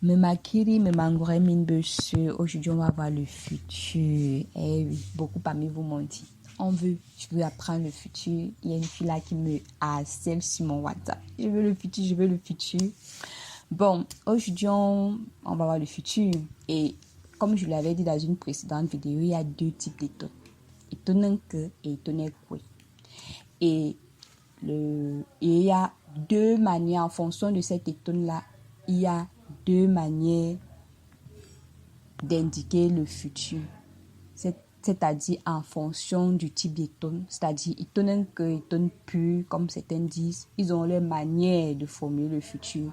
Me makiri, me mangore, min bessu. Aujourd'hui, on va voir le futur. Eh oui, beaucoup parmi vous m'ont dit, je veux apprendre le futur. Il y a une fille là qui me harcèle sur mon WhatsApp. Je veux le futur, je veux le futur. Bon, aujourd'hui, on va voir le futur. Et comme je l'avais dit dans une précédente vidéo, il y a deux types d'étoiles. Étonne-que et étonne-quoi. Et il y a deux manières, en fonction de cette étonne-là, il y a deux manières d'indiquer le futur. C'est-à-dire en fonction du type d'étonne. C'est-à-dire, étonne que, étonne plus, comme certains disent, ils ont leur manière de formuler le futur.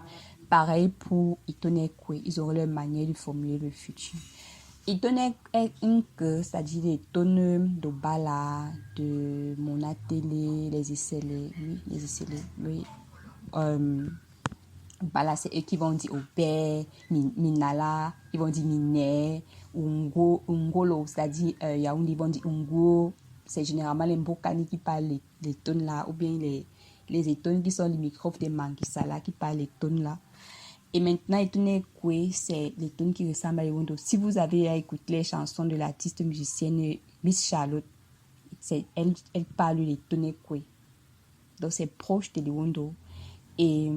Pareil pour étonne quoi, ils ont leur manière de formuler le futur. Étonne est un que, c'est-à-dire les tonnes de bala, de mon télé, les essais, oui. Bala, c'est eux qui vont dire au père, minala, ils vont dire miné, ungolo, c'est-à-dire Yaoundé, ils vont dire ungo. C'est généralement les Mbokani qui parlent les tonnes là, ou bien les étonnes qui sont limitrophes des Mankisala qui parlent les tonnes là. Et maintenant, étonné Kwe, c'est les tonnes qui ressemblent à Ewondo. Si vous avez écouté les chansons de l'artiste musicienne Miss Charlotte, elle parle les tonnes Kwe. Donc, c'est proche de Ewondo. Et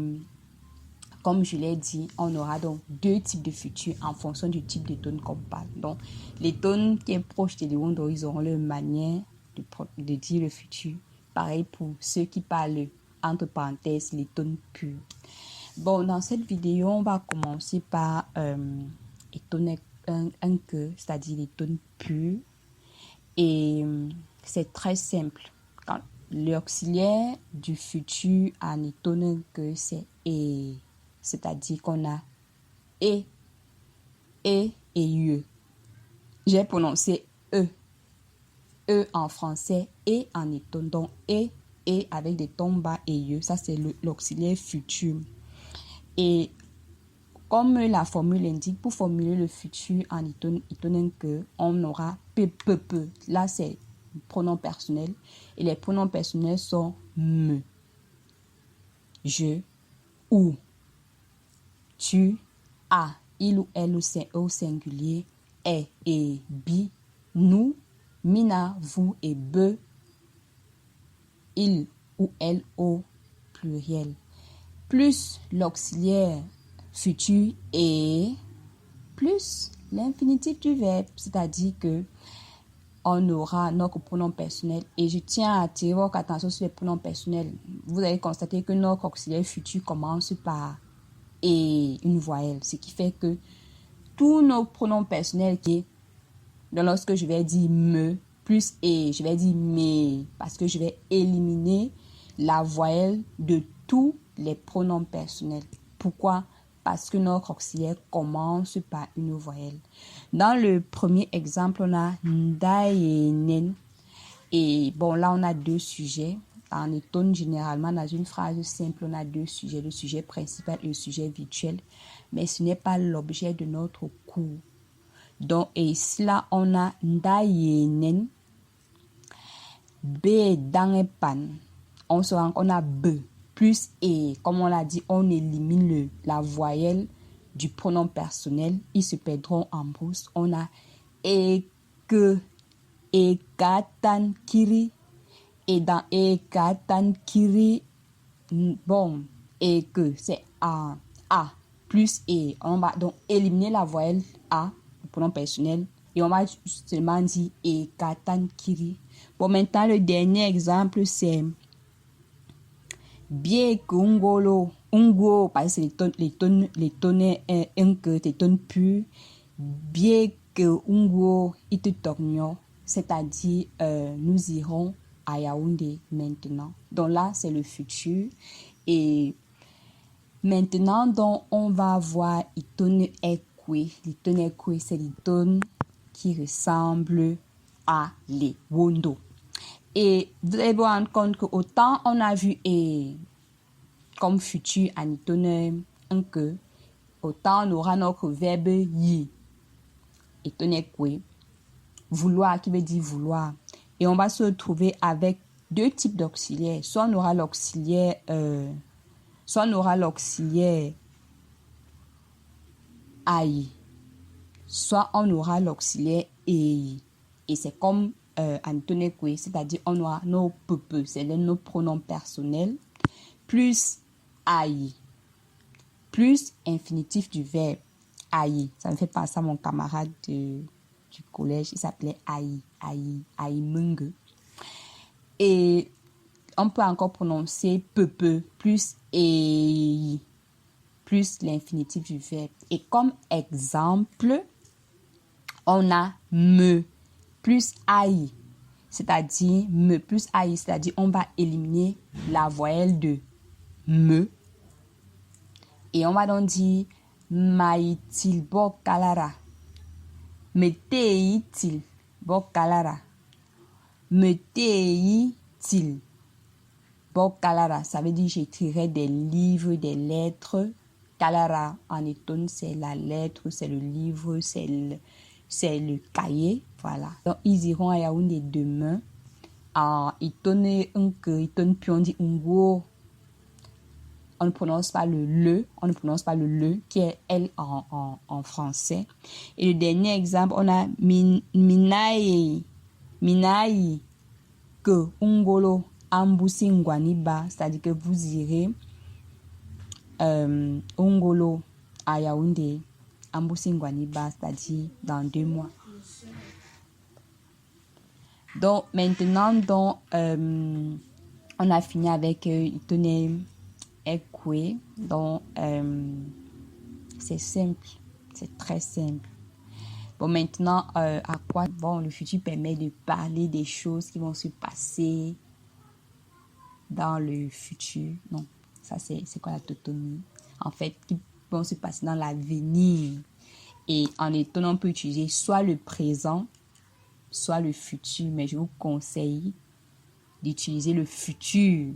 comme je l'ai dit, on aura donc deux types de futurs en fonction du type de tonne qu'on parle. Donc, les tonnes qui sont proches de Ewondo, ils auront leur manière de dire le futur. Pareil pour ceux qui parlent, entre parenthèses, les tonnes pures. Bon, dans cette vidéo, on va commencer par étonner un que, c'est-à-dire les tonnes pures. Et c'est très simple. L'auxiliaire du futur en étonnant que c'est et, c'est-à-dire qu'on a et je. J'ai prononcé e en français et en étonnant. Donc et avec des tons bas et je, ça c'est l'auxiliaire futur. Et comme la formule indique, pour formuler le futur en étonnant que, on aura peu. Là, c'est pronom personnel. Et les pronoms personnels sont me, je, ou, tu, a, il ou elle au singulier, est et bi, nous, mina, vous et be, il ou elle au pluriel. Plus l'auxiliaire futur et plus l'infinitif du verbe, c'est-à-dire que on aura notre pronom personnel. Et je tiens à attirer votre attention sur les pronoms personnels. Vous allez constater que notre auxiliaire futur commence par et une voyelle, ce qui fait que tous nos pronoms personnels qui, donc lorsque je vais dire me plus et, je vais dire mais, parce que je vais éliminer la voyelle de tous les pronoms personnels. Pourquoi? Parce que notre auxiliaire commence par une voyelle. Dans le premier exemple, on a nda et nen. Et bon, là, on a deux sujets. En étonne, généralement, dans une phrase simple, on a deux sujets, le sujet principal et le sujet virtuel. Mais ce n'est pas l'objet de notre cours. Donc, et ici, là, on a nda et nen. B dans un pan. On a B plus et. Comme on l'a dit, on élimine la voyelle du pronom personnel. Ils se perdront en brousse. On a et que, et katan kiri. Et dans et katan kiri, bon, et que c'est A plus et. On va donc éliminer la voyelle A, le pronom personnel. Et on va seulement dire et katan kiri. Bon, maintenant, le dernier exemple, c'est bien que ungo, parce que les tonnes, un que tes tonnes pures, bien que ungo, it te tornio, c'est-à-dire, nous irons à Yaoundé maintenant. Donc là, c'est le futur. Et maintenant, donc, on va voir itonne ekwe. L'itonne ekwe, c'est l'itonne qui ressemble à les wondo. Et vous allez vous rendre compte que autant on a vu et comme futur en itonne un que, autant on aura notre verbe yi. Itonne ekwe. Vouloir qui veut dire vouloir. Et on va se retrouver avec deux types d'auxiliaires. Soit on aura l'auxiliaire aïe. Soit on aura l'auxiliaire ei. Et c'est comme Antoine Kwe, c'est-à-dire on aura nos peu, c'est nos pronoms personnels, plus aïe, plus infinitif du verbe aïe. Ça me fait penser à mon camarade du collège, il s'appelait aïe mungue. Et on peut encore prononcer peu, plus ei, plus l'infinitif du verbe. Et comme exemple, on a me plus aïe, c'est-à-dire me plus aïe, c'est-à-dire on va éliminer la voyelle de me et on va donc dire maïtil bokalara, meteitil bokalara, meteitil bokalara. Ça veut dire j'écrirai des livres, des lettres. Kalara en étonne, c'est la lettre, c'est le livre, c'est le cahier, voilà. Donc, ils iront à Yaoundé demain. Ils donnent puis on dit ungo. On ne prononce pas le le qui est L en français. Et le dernier exemple, on a minaï, que ungolo ambusingwaniba, c'est-à-dire que vous irez ungolo à Yaoundé. Ambusingwaniba, c'est-à-dire dans 2 mois. Donc, maintenant, on a fini avec Itone Ekwe. Donc, c'est simple. C'est très simple. Bon, maintenant, à quoi? Bon, le futur permet de parler des choses qui vont se passer dans le futur. Non, ça, c'est quoi la tautomie? En fait, qui vont se passer dans l'avenir. Et en étonnant, on peut utiliser soit le présent, soit le futur. Mais je vous conseille d'utiliser le futur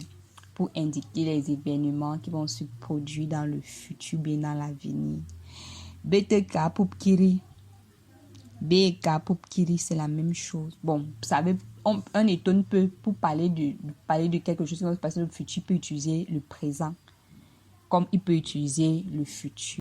pour indiquer les événements qui vont se produire dans le futur, bien dans l'avenir. BTK Poupkiri. BK Poupkiri, c'est la même chose. Bon, vous savez, un étonne peut, pour parler de quelque chose qui va se passer dans le futur, peut utiliser le présent, comme il peut utiliser le futur.